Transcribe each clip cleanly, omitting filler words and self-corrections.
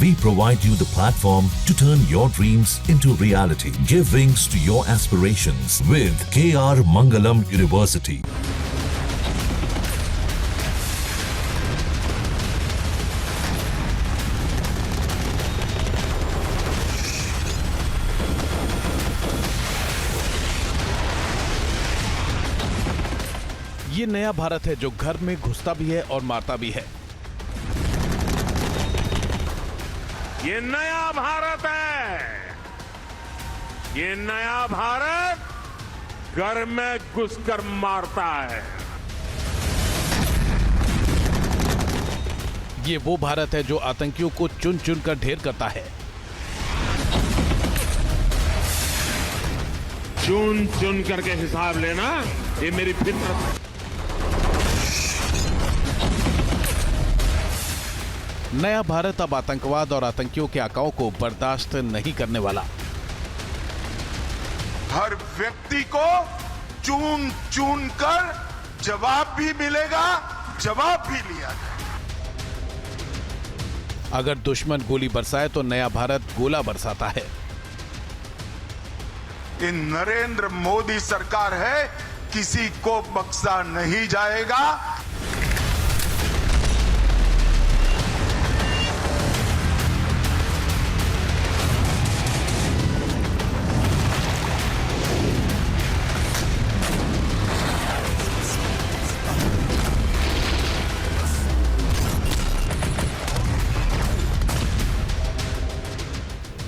We provide you the platform to turn your dreams into reality. Give wings to your aspirations with KR Mangalam University. ये नया भारत है जो घर में घुसता भी है और मारता भी है। ये नया भारत है। ये नया भारत घर में घुसकर मारता है। ये वो भारत है जो आतंकियों को चुन चुन कर ढेर करता है। चुन चुन करके हिसाब लेना ये मेरी फितरत है। नया भारत अब आतंकवाद और आतंकियों के आकाओं को बर्दाश्त नहीं करने वाला। हर व्यक्ति को चुन चुन कर जवाब भी मिलेगा, जवाब भी लिया जाएगा। अगर दुश्मन गोली बरसाए तो नया भारत गोला बरसाता है। ये नरेंद्र मोदी सरकार है, किसी को बख्शा नहीं जाएगा।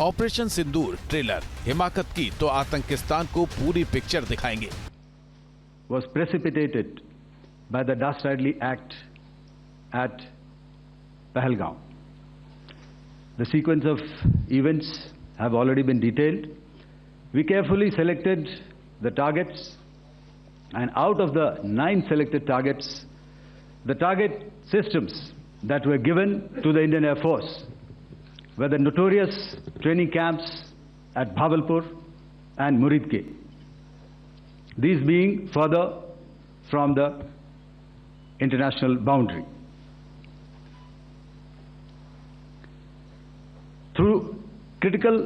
ऑपरेशन सिंदूर ट्रेलर हिमाकत की तो आतंकिस्तान को पूरी पिक्चर दिखाएंगे। Was precipitated by the dastardly act at Pahalgaon. The sequence of events have already been detailed. We carefully selected the targets, and out of the 9 selected targets, the target systems that were given to the Indian Air Force were the notorious training camps at Bhavalpur and Muridke. These being further from the international boundary. Through critical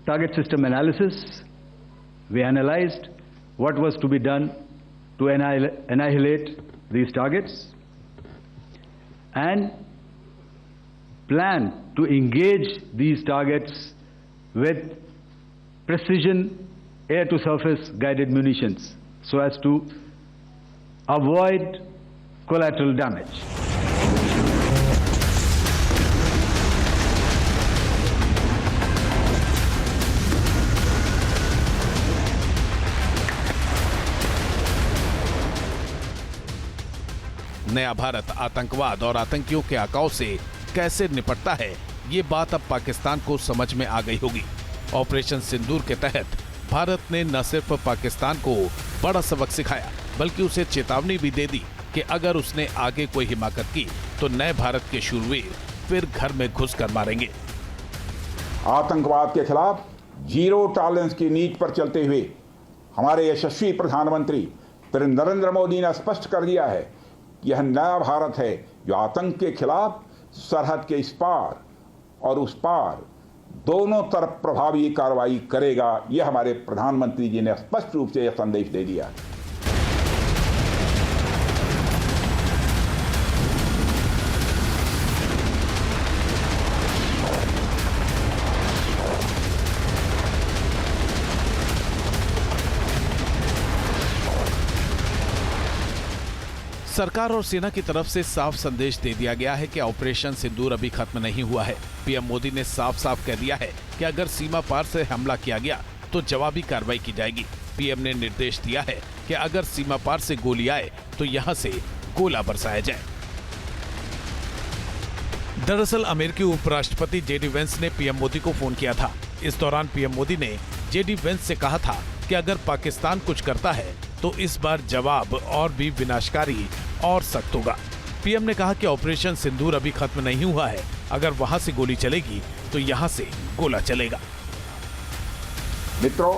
target system analysis, we analyzed what was to be done to annihilate these targets and plan to engage these targets with precision air-to-surface guided munitions so as to avoid collateral damage. नया भारत आतंकवाद और आतंकियों के आकाओं से कैसे निपटता है, ये बात अब पाकिस्तान को समझ में आ गई होगी। ऑपरेशन सिंदूर के तहत भारत ने न सिर्फ पाकिस्तान को बड़ा सबक सिखाया, बल्कि उसे चेतावनी भी दे दी कि अगर उसने आगे कोई हिमाकत की तो नए भारत के शूरवीर फिर घर में घुसकर मारेंगे। आतंकवाद के खिलाफ जीरो टॉलरेंस की नीति पर चलते हुए हमारे यशस्वी प्रधानमंत्री नरेंद्र मोदी ने स्पष्ट कर दिया है कि यह नया भारत है जो आतंक के खिलाफ सरहद के इस पार और उस पार दोनों तरफ प्रभावी कार्रवाई करेगा। यह हमारे प्रधानमंत्री जी ने स्पष्ट रूप से यह संदेश दे दिया। सरकार और सेना की तरफ से साफ संदेश दे दिया गया है कि ऑपरेशन सिंदूर अभी खत्म नहीं हुआ है। पीएम मोदी ने साफ साफ कह दिया है कि अगर सीमा पार से हमला किया गया तो जवाबी कार्रवाई की जाएगी। पीएम ने निर्देश दिया है कि अगर सीमा पार से गोली आए तो यहां से गोला बरसाया जाए। दरअसल अमेरिकी उपराष्ट्रपति जेडी वेंस ने पीएम मोदी को फोन किया था। इस दौरान पीएम मोदी ने जेडी वेंस से कहा था कि अगर पाकिस्तान कुछ करता है तो इस बार जवाब और भी विनाशकारी और सख्त होगा। पीएम ने कहा कि ऑपरेशन सिंदूर अभी खत्म नहीं हुआ है, अगर वहां से गोली चलेगी तो यहां से गोला चलेगा। मित्रों,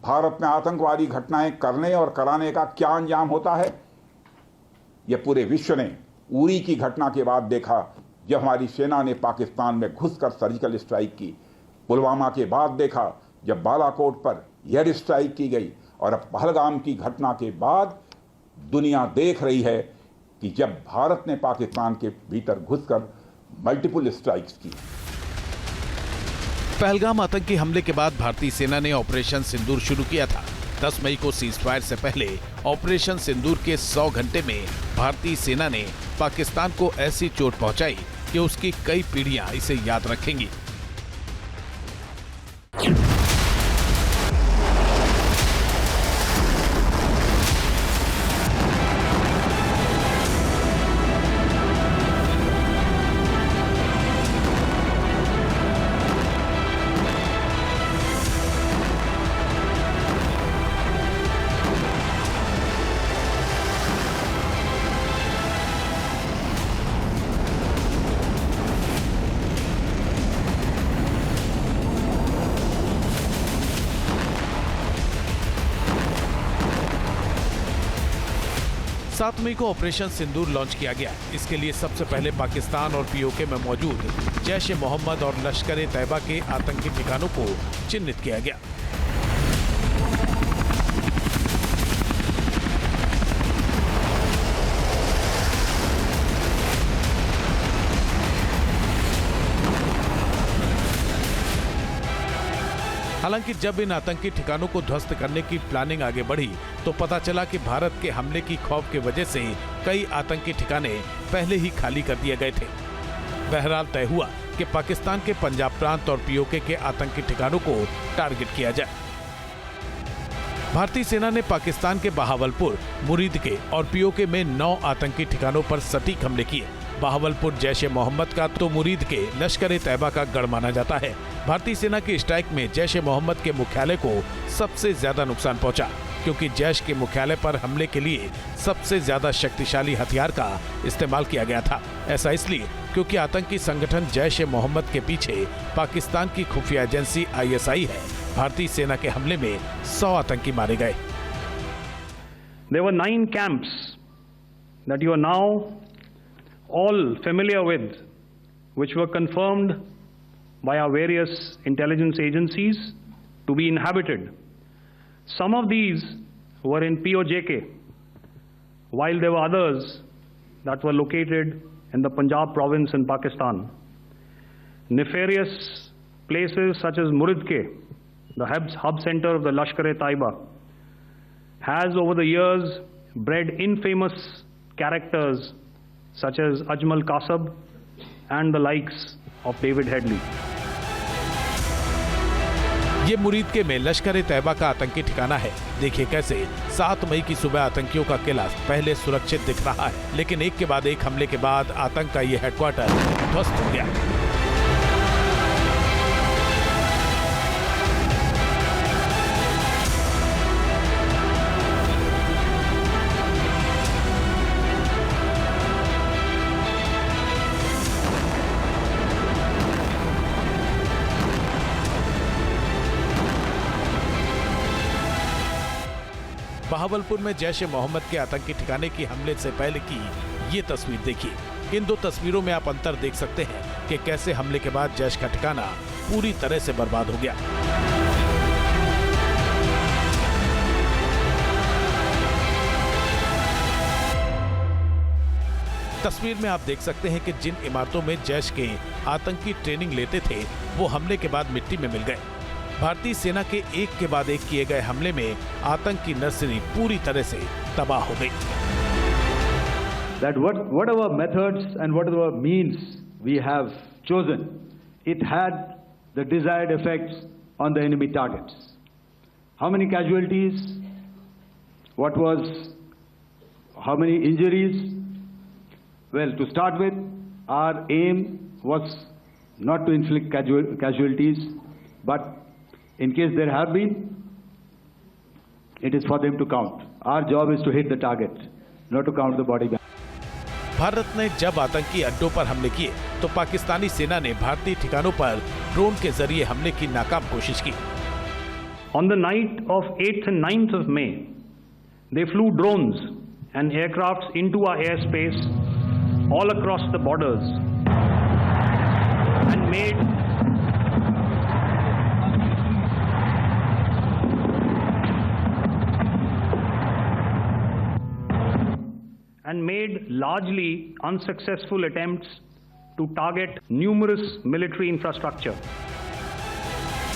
भारत में आतंकवादी घटनाएं करने और कराने का क्या अंजाम होता है, यह पूरे विश्व ने उरी की घटना के बाद देखा। जब हमारी सेना ने पाकिस्तान में घुसकर सर्जिकल स्ट्राइक की, पुलवामा के बाद देखा जब बालाकोट पर एयर स्ट्राइक की गई, और अब पहलगाम की घटना के बाद दुनिया देख रही है कि जब भारत ने पाकिस्तान के भीतर घुसकर मल्टीपल स्ट्राइक्स की। पहलगाम आतंकी हमले के बाद भारतीय सेना ने ऑपरेशन सिंदूर शुरू किया था। 10 मई को सीजफायर से पहले ऑपरेशन सिंदूर के 100 घंटे में भारतीय सेना ने पाकिस्तान को ऐसी चोट पहुंचाई कि उसकी कई पीढ़ियां इसे याद रखेंगी। सात मई को ऑपरेशन सिंदूर लॉन्च किया गया। इसके लिए सबसे पहले पाकिस्तान और पीओके में मौजूद जैश-ए-मोहम्मद और लश्कर-ए-तैयबा के आतंकी ठिकानों को चिन्हित किया गया। हालांकि जब इन आतंकी ठिकानों को ध्वस्त करने की प्लानिंग आगे बढ़ी तो पता चला कि भारत के हमले की खौफ की वजह से कई आतंकी ठिकाने पहले ही खाली कर दिए गए थे। बहरहाल तय हुआ कि पाकिस्तान के पंजाब प्रांत और पीओके के आतंकी ठिकानों को टारगेट किया जाए। भारतीय सेना ने पाकिस्तान के बहावलपुर, मुरीदके और पीओके में 9 आतंकी ठिकानों पर सटीक हमले किए। बहावलपुर जैश-ए-मोहम्मद का तो मुरीदके लश्कर-ए-तैयबा का गढ़ माना जाता है। भारतीय सेना की स्ट्राइक में जैश-ए-मोहम्मद के मुख्यालय को सबसे ज्यादा नुकसान पहुंचा, क्योंकि जैश के मुख्यालय पर हमले के लिए सबसे ज्यादा शक्तिशाली हथियार का इस्तेमाल किया गया था। ऐसा इसलिए क्योंकि आतंकी संगठन जैश-ए-मोहम्मद के पीछे पाकिस्तान की खुफिया एजेंसी ISI है। भारतीय सेना के हमले में 100 आतंकी मारे गए। There were 9 camps that you are now all familiar with, which were confirmed by our various intelligence agencies to be inhabited. Some of these were in POJK, while there were others that were located in the Punjab province in Pakistan. Nefarious places such as Muridke, the hub center of the Lashkar-e-Taiba, has over the years bred infamous characters such as Ajmal Kasab and the likes of David Headley. ये मुरीदके में लश्कर-ए-तैयबा का आतंकी ठिकाना है। देखिए कैसे 7 मई की सुबह आतंकियों का किला पहले सुरक्षित दिख रहा है, लेकिन एक के बाद एक हमले के बाद आतंक का ये हेडक्वार्टर ध्वस्त हो गया। बहावलपुर में जैश-ए-मोहम्मद के आतंकी ठिकाने की हमले से पहले की ये तस्वीर देखिए। इन 2 तस्वीरों में आप अंतर देख सकते हैं कि कैसे हमले के बाद जैश का ठिकाना पूरी तरह से बर्बाद हो गया। तस्वीर में आप देख सकते हैं कि जिन इमारतों में जैश के आतंकी ट्रेनिंग लेते थे वो हमले के बाद मिट्टी में मिल गए। भारतीय सेना के एक के बाद एक किए गए हमले में आतंक की नर्सरी पूरी तरह से तबाह हो गई। That whatever methods and whatever means we have chosen, it had the desired effects on the enemy targets. How many casualties? How many injuries? Well, to start with, our aim was not to inflict casualties, but in case there have been, it is for them to count. Our job is to hit the target, not to count the body. Bharat ने जब आतंकी अड्डों पर हमले किए तो पाकिस्तानी सेना ने भारतीय ठिकानों पर ड्रोन के जरिए हमले की नाकाम कोशिश की। On the night of 8th and 9th of May, they flew drones and aircrafts into our airspace all across the borders and made largely unsuccessful attempts to target numerous military infrastructure.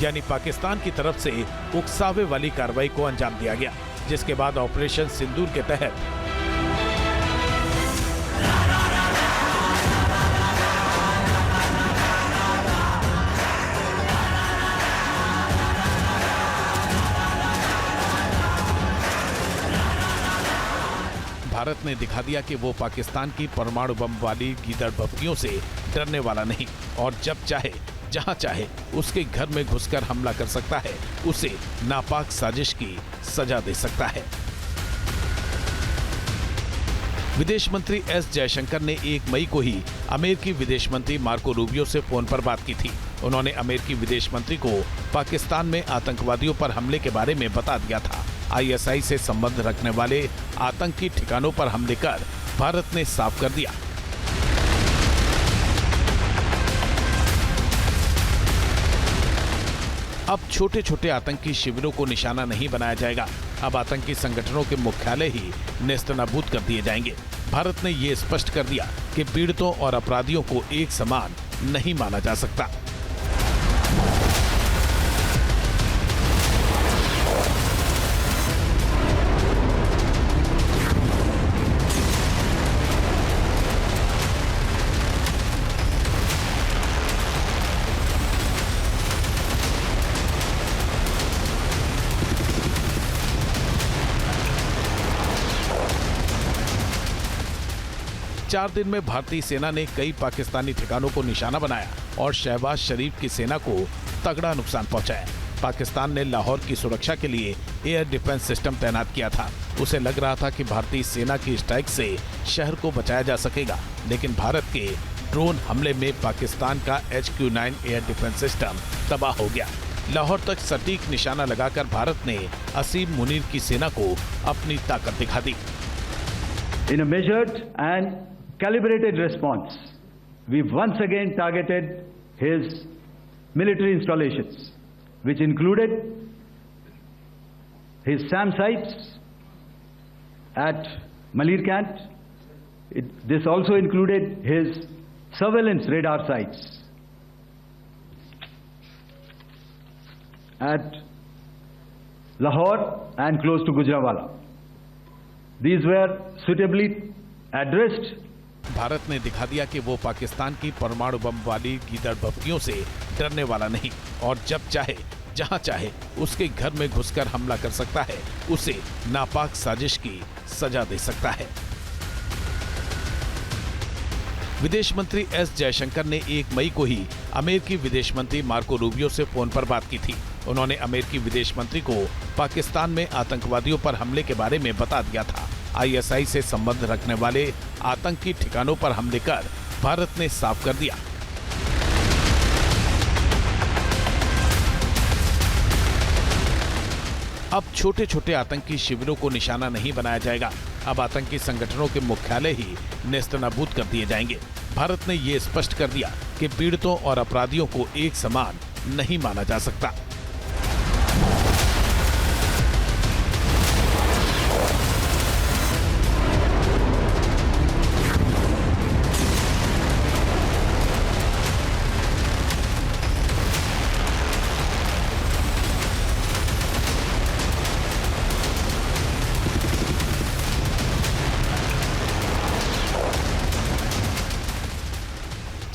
यानी पाकिस्तान की तरफ से उकसावे वाली कार्रवाई को अंजाम दिया गया, जिसके बाद ऑपरेशन सिंदूर के तहत भारत ने दिखा दिया कि वो पाकिस्तान की परमाणु बम वाली गीदड़ भभकियों से डरने वाला नहीं और जब चाहे जहां चाहे उसके घर में घुसकर हमला कर सकता है, उसे नापाक साजिश की सजा दे सकता है। विदेश मंत्री एस जयशंकर ने 1 मई को ही अमेरिकी विदेश मंत्री मार्को रूबियो से फोन पर बात की थी। उन्होंने अमेरिकी विदेश मंत्री को पाकिस्तान में आतंकवादियों पर हमले के बारे में बता दिया था। आईएसआई से संबंध रखने वाले आतंकी ठिकानों पर हमले कर भारत ने साफ कर दिया। अब छोटे छोटे आतंकी शिविरों को निशाना नहीं बनाया जाएगा। अब आतंकी संगठनों के मुख्यालय ही नेस्तनाबूद कर दिए जाएंगे। भारत ने ये स्पष्ट कर दिया कि पीड़ितों और अपराधियों को एक समान नहीं माना जा सकता। चार दिन में भारतीय सेना ने कई पाकिस्तानी ठिकानों को निशाना बनाया और शहबाज शरीफ की सेना को तगड़ा नुकसान पहुंचाया। पाकिस्तान ने लाहौर की सुरक्षा के लिए एयर डिफेंस सिस्टम तैनात किया था। उसे लग रहा था कि भारतीय सेना की स्ट्राइक से शहर को बचाया जा सकेगा, लेकिन भारत के ड्रोन हमले में पाकिस्तान का HQ-9 एयर डिफेंस सिस्टम तबाह हो गया। लाहौर तक सटीक निशाना लगाकर भारत ने असीम मुनीर की सेना को अपनी ताकत दिखा दी। In a measured and calibrated response, we once again targeted his military installations, which included his SAM sites at Malirkant. This also included his surveillance radar sites at Lahore and close to Gujranwala. These were suitably addressed. Bharat ने दिखा दिया कि वो पाकिस्तान की परमाणु बम वाली गीदड़ भभकियों से डरने वाला नहीं और जब चाहे जहां चाहे उसके घर में घुसकर हमला कर सकता है, उसे नापाक साजिश की सजा दे सकता है। विदेश मंत्री एस जयशंकर ने 1 मई को ही अमेरिकी विदेश मंत्री मार्को रूबियो से फोन पर बात की थी। उन्होंने अमेरिकी विदेश मंत्री को पाकिस्तान में आतंकवादियों पर हमले के बारे में बता दिया था। आईएसआई से संबंध रखने वाले आतंकी ठिकानों पर हमले कर भारत ने साफ कर दिया। अब छोटे छोटे आतंकी शिविरों को निशाना नहीं बनाया जाएगा। अब आतंकी संगठनों के मुख्यालय ही नेस्तनाबूद कर दिए जाएंगे। भारत ने ये स्पष्ट कर दिया कि पीड़ितों और अपराधियों को एक समान नहीं माना जा सकता।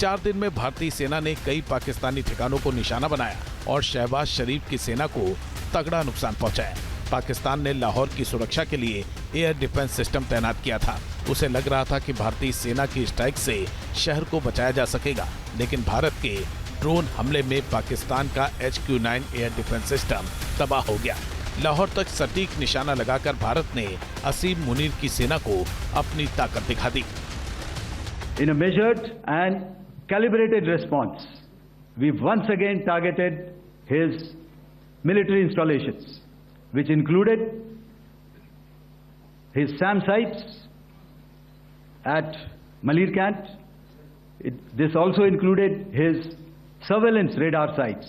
चार दिन में भारतीय सेना ने कई पाकिस्तानी ठिकानों को निशाना बनाया और शहबाज शरीफ की सेना को तगड़ा नुकसान पहुंचाया। पाकिस्तान ने लाहौर की सुरक्षा के लिए एयर डिफेंस सिस्टम तैनात किया था। उसे लग रहा था कि भारतीय सेना की स्ट्राइक से शहर को बचाया जा सकेगा, लेकिन भारत के ड्रोन हमले में पाकिस्तान का HQ-9 एयर डिफेंस सिस्टम तबाह हो गया। लाहौर तक सटीक निशाना लगाकर भारत ने असीम मुनीर की सेना को अपनी ताकत दिखा दी। In a measured and calibrated response, we once again targeted his military installations, which included his SAM sites at Malirkant. This also included his surveillance radar sites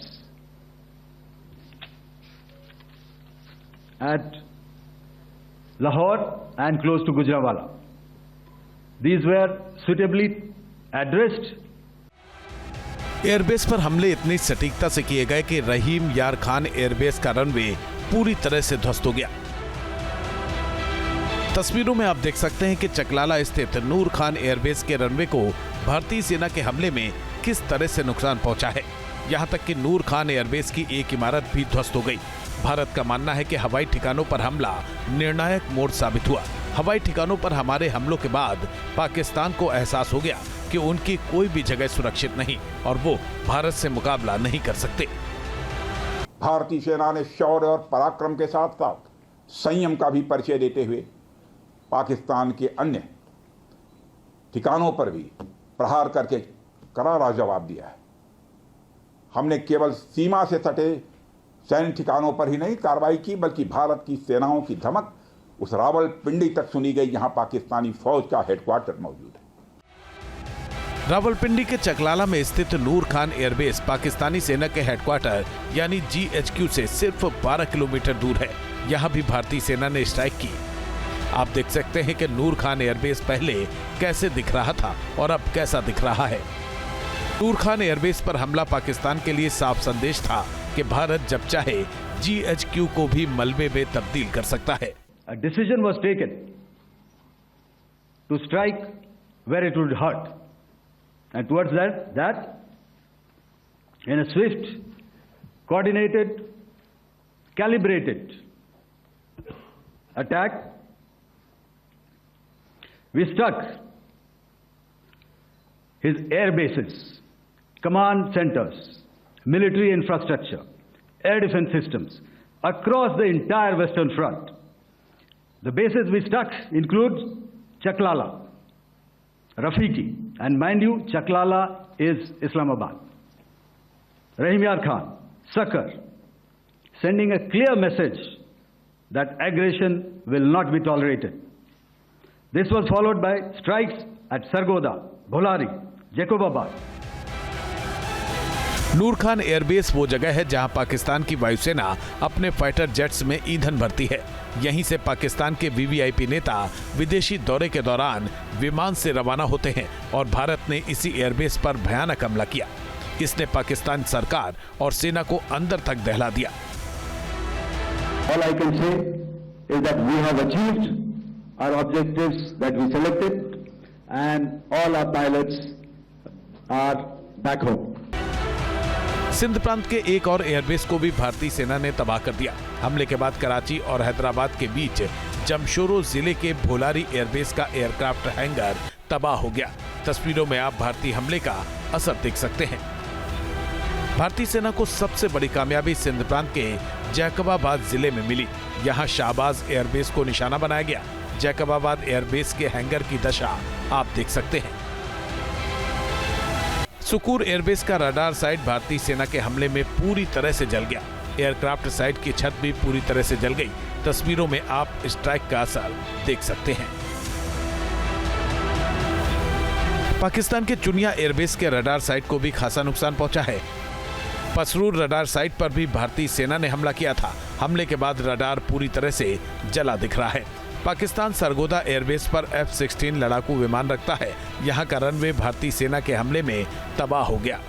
at Lahore and close to Gujranwala. These were suitably addressed. Airbase पर हमले इतनी सटीकता से किए गए कि रहीम यार Khan airbase का रनवे पूरी तरह से ध्वस्त हो गया। तस्वीरों में आप देख सकते हैं कि चकलाला स्थित नूर खान एयरबेस के रनवे को भारतीय सेना के हमले में किस तरह से नुकसान पहुंचा है। यहां तक कि नूर खान एयरबेस की एक इमारत भी ध्वस्त हो गई। भारत का मानना है कि हवाई ठिकानों पर हमला निर्णायक मोड़ साबित हुआ। हवाई ठिकानों पर हमारे हमलों के बाद पाकिस्तान को एहसास हो गया कि उनकी कोई भी जगह सुरक्षित नहीं और वो भारत से मुकाबला नहीं कर सकते। भारतीय सेना ने शौर्य और पराक्रम के साथ साथ संयम का भी परिचय देते हुए पाकिस्तान के अन्य ठिकानों पर भी प्रहार करके करारा जवाब दिया है। हमने केवल सीमा से सटे सैन्य ठिकानों पर ही नहीं कार्रवाई की, बल्कि भारत की सेनाओं की धमक उस रावलपिंडी तक सुनी गई जहां पाकिस्तानी फौज का हेडक्वार्टर मौजूद है। रावलपिंडी के चकलाला में स्थित नूर खान एयरबेस पाकिस्तानी सेना के हेडक्वार्टर यानी GHQ से सिर्फ 12 किलोमीटर दूर है। यहां भी भारतीय सेना ने स्ट्राइक की। आप देख सकते हैं कि नूर खान एयरबेस पहले कैसे दिख रहा था और अब कैसा दिख रहा है। नूर खान एयरबेस पर हमला पाकिस्तान के लिए साफ संदेश था कि भारत जब चाहे GHQ को भी मलबे में तब्दील कर सकता है। A decision was taken to strike where it would hurt, and towards that, in a swift, coordinated, calibrated attack, we struck his air bases, command centers, military infrastructure, air defense systems across the entire Western Front. The bases we struck include Chaklala, Rafiki, and mind you, Chaklala is Islamabad. Rahim Yar Khan, Sakar, sending a clear message that aggression will not be tolerated. This was followed by strikes at Sargoda, Bholari, Jacobabad. Noor Khan airbase वो जगह है जहां पाकिस्तान की वायुसेना अपने fighter jets में ईंधन भरती है। यहीं से पाकिस्तान के VVIP नेता विदेशी दौरे के दौरान विमान से रवाना होते हैं और भारत ने इसी एयरबेस पर भयानक हमला किया। इसने पाकिस्तान सरकार और सेना को अंदर तक दहला दिया। All I can say is that we have achieved our objectives that we selected and all our pilots are back home. Sindh प्रांत के एक और एयरबेस को भी भारतीय सेना ने तबाह कर दिया। हमले के बाद कराची और हैदराबाद के बीच जमशोरो जिले के भोलारी एयरबेस का एयरक्राफ्ट हैंगर तबाह हो गया। तस्वीरों में आप भारतीय हमले का असर देख सकते हैं। भारतीय सेना को सबसे बड़ी कामयाबी सिंध प्रांत के जैकबाबाद जिले में मिली। यहाँ शाहबाज एयरबेस को निशाना बनाया गया। जैकबाबाद एयरबेस के हैंगर की दशा आप देख सकते हैं। सुकूर एयरबेस का रडार साइट भारतीय सेना के हमले में पूरी तरह से जल गया। एयरक्राफ्ट साइट की छत भी पूरी तरह से जल गई। तस्वीरों में आप स्ट्राइक का असर देख सकते हैं। पाकिस्तान के चुनिया एयरबेस के रडार साइट को भी खासा नुकसान पहुंचा है। पसरूर रडार साइट पर भी भारतीय सेना ने हमला किया था। हमले के बाद रडार पूरी तरह से जला दिख रहा है। पाकिस्तान सरगोदा एयरबेस पर F-16 लड़ाकू विमान रखता है। यहां का रनवे भारतीय सेना के हमले में तबाह हो गया।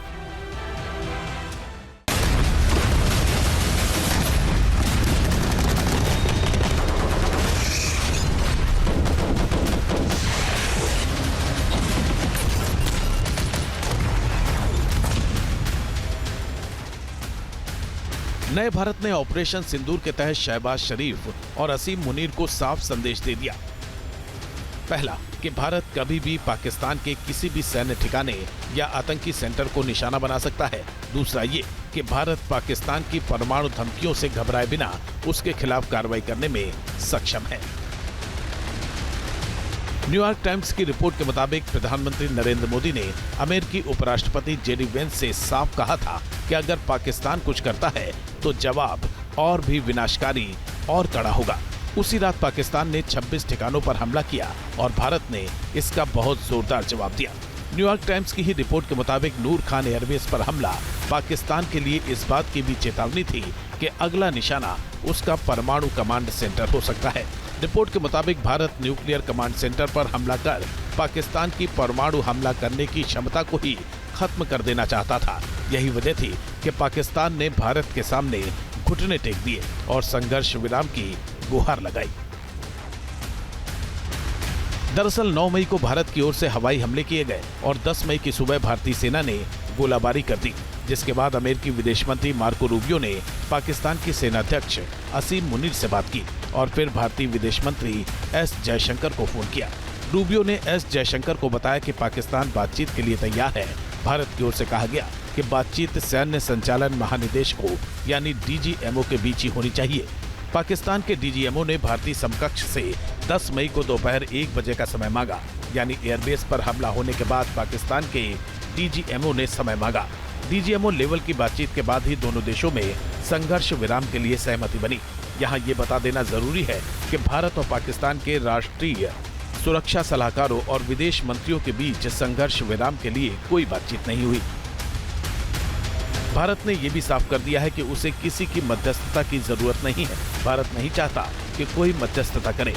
नए भारत ने ऑपरेशन सिंदूर के तहत शहबाज शरीफ और असीम मुनीर को साफ संदेश दे दिया। पहला कि भारत कभी भी पाकिस्तान के किसी भी सैन्य ठिकाने या आतंकी सेंटर को निशाना बना सकता है। दूसरा ये कि भारत पाकिस्तान की परमाणु धमकियों से घबराए बिना उसके खिलाफ कार्रवाई करने में सक्षम है। न्यूयॉर्क टाइम्स की रिपोर्ट के मुताबिक प्रधानमंत्री नरेंद्र मोदी ने अमेरिकी उपराष्ट्रपति JD वेंस से साफ कहा था कि अगर पाकिस्तान कुछ करता है तो जवाब और भी विनाशकारी और कड़ा होगा। उसी रात पाकिस्तान ने 26 ठिकानों पर हमला किया और भारत ने इसका बहुत जोरदार जवाब दिया। न्यूयॉर्क टाइम्स की ही रिपोर्ट के मुताबिक नूर खान एयरबेस पर हमला पाकिस्तान के लिए इस बात की भी चेतावनी थी कि अगला निशाना उसका परमाणु कमांड सेंटर हो सकता है। रिपोर्ट के मुताबिक भारत न्यूक्लियर कमांड सेंटर पर हमला कर पाकिस्तान की परमाणु हमला करने की क्षमता को ही खत्म कर देना चाहता था। यही वजह थी कि पाकिस्तान ने भारत के सामने घुटने टेक दिए और संघर्ष विराम की गुहार लगाई। दरअसल 9 मई को भारत की ओर से हवाई हमले किए गए और 10 मई की सुबह भारतीय सेना ने गोलाबारी कर दी, जिसके बाद अमेरिकी विदेश मंत्री मार्को रूबियो ने पाकिस्तान की सेनाध्यक्ष असीम मुनीर से बात की और फिर भारतीय विदेश मंत्री एस जयशंकर को फोन किया। रूबियो ने एस जयशंकर को बताया कि पाकिस्तान बातचीत के लिए तैयार है। भारत की ओर से कहा गया कि बातचीत सैन्य संचालन महानिदेशकों यानी डीजीएमओ के बीच ही होनी चाहिए। पाकिस्तान के डीजीएमओ ने भारतीय समकक्ष से 10 मई को दोपहर 1 बजे का समय मांगा, यानी एयरबेस पर हमला होने के बाद पाकिस्तान के डीजीएमओ ने समय मांगा। डीजीएमओ लेवल की बातचीत के बाद ही दोनों देशों में संघर्ष विराम के लिए सहमति बनी। यहाँ ये बता देना जरूरी है कि भारत और पाकिस्तान के राष्ट्रीय सुरक्षा सलाहकारों और विदेश मंत्रियों के बीच संघर्ष विराम के लिए कोई बातचीत नहीं हुई। भारत ने यह भी साफ कर दिया है कि उसे किसी की मध्यस्थता की जरूरत नहीं है। भारत नहीं चाहता कि कोई मध्यस्थता करे।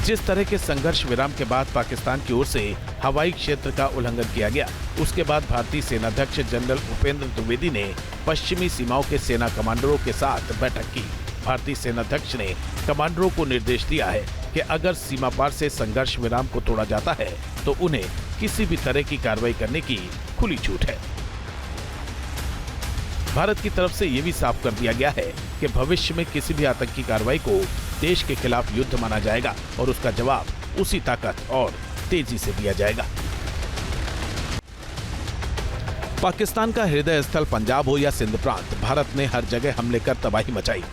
जिस तरह के संघर्ष विराम के बाद पाकिस्तान की ओर से हवाई क्षेत्र का उल्लंघन किया गया, उसके बाद भारतीय सेनाध्यक्ष जनरल उपेंद्र द्विवेदी ने पश्चिमी सीमाओं के सेना कमांडरों के साथ बैठक की। भारतीय सेनाध्यक्ष ने कमांडरों को निर्देश दिया है कि अगर सीमा पार से संघर्ष विराम को तोड़ा जाता है तो उन्हें किसी भी तरह की कार्रवाई करने की खुली छूट है। भारत की तरफ से यह भी साफ कर दिया गया है कि भविष्य में किसी भी आतंकी कार्रवाई को देश के खिलाफ युद्ध माना जाएगा और उसका जवाब उसी ताकत और तेजी से दिया जाएगा। पाकिस्तान का हृदय स्थल पंजाब हो या सिंध प्रांत, भारत ने हर जगह हमले कर तबाही मचाई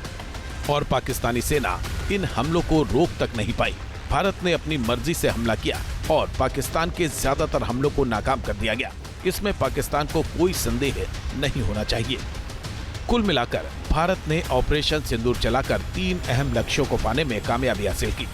और पाकिस्तानी सेना इन हमलों को रोक तक नहीं पाई। भारत ने अपनी मर्जी से हमला किया और पाकिस्तान के ज्यादातर हमलों को नाकाम कर दिया गया। इसमें पाकिस्तान को कोई संदेह नहीं होना चाहिए। कुल मिलाकर भारत ने ऑपरेशन सिंदूर चलाकर 3 अहम लक्ष्यों को पाने में कामयाबी हासिल की।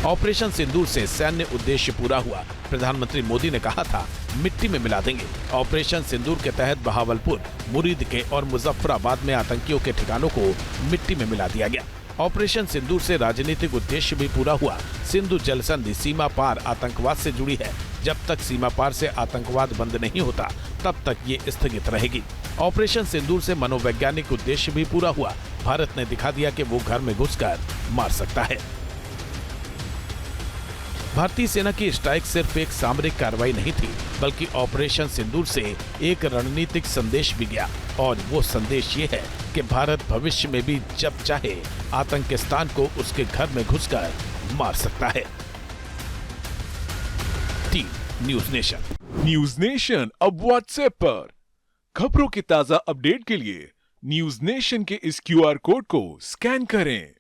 ऑपरेशन सिंदूर से सैन्य उद्देश्य पूरा हुआ। प्रधानमंत्री मोदी ने कहा था, मिट्टी में मिला देंगे। ऑपरेशन सिंदूर के तहत बहावलपुर, मुरीदके और मुजफ्फराबाद में आतंकियों के ठिकानों को मिट्टी में मिला दिया गया। ऑपरेशन सिंदूर से राजनीतिक उद्देश्य भी पूरा हुआ। सिंधु जल संधि सीमा पार आतंकवाद से जुड़ी है। जब तक सीमा पार से आतंकवाद बंद नहीं होता, तब तक ये स्थगित रहेगी। ऑपरेशन सिंदूर से मनोवैज्ञानिक उद्देश्य भी पूरा हुआ। भारत ने दिखा दिया कि वो घर में घुसकर मार सकता है। भारतीय सेना की स्ट्राइक सिर्फ एक सामरिक कार्रवाई नहीं थी, बल्कि ऑपरेशन सिंदूर से एक रणनीतिक संदेश भी गया और वो संदेश ये है कि भारत भविष्य में भी जब चाहे आतंकिस्तान को उसके घर में घुसकर मार सकता है। Team news nation. News nation अब व्हाट्सएप पर खबरों की ताजा अपडेट के लिए न्यूज नेशन के इस QR कोड को स्कैन करें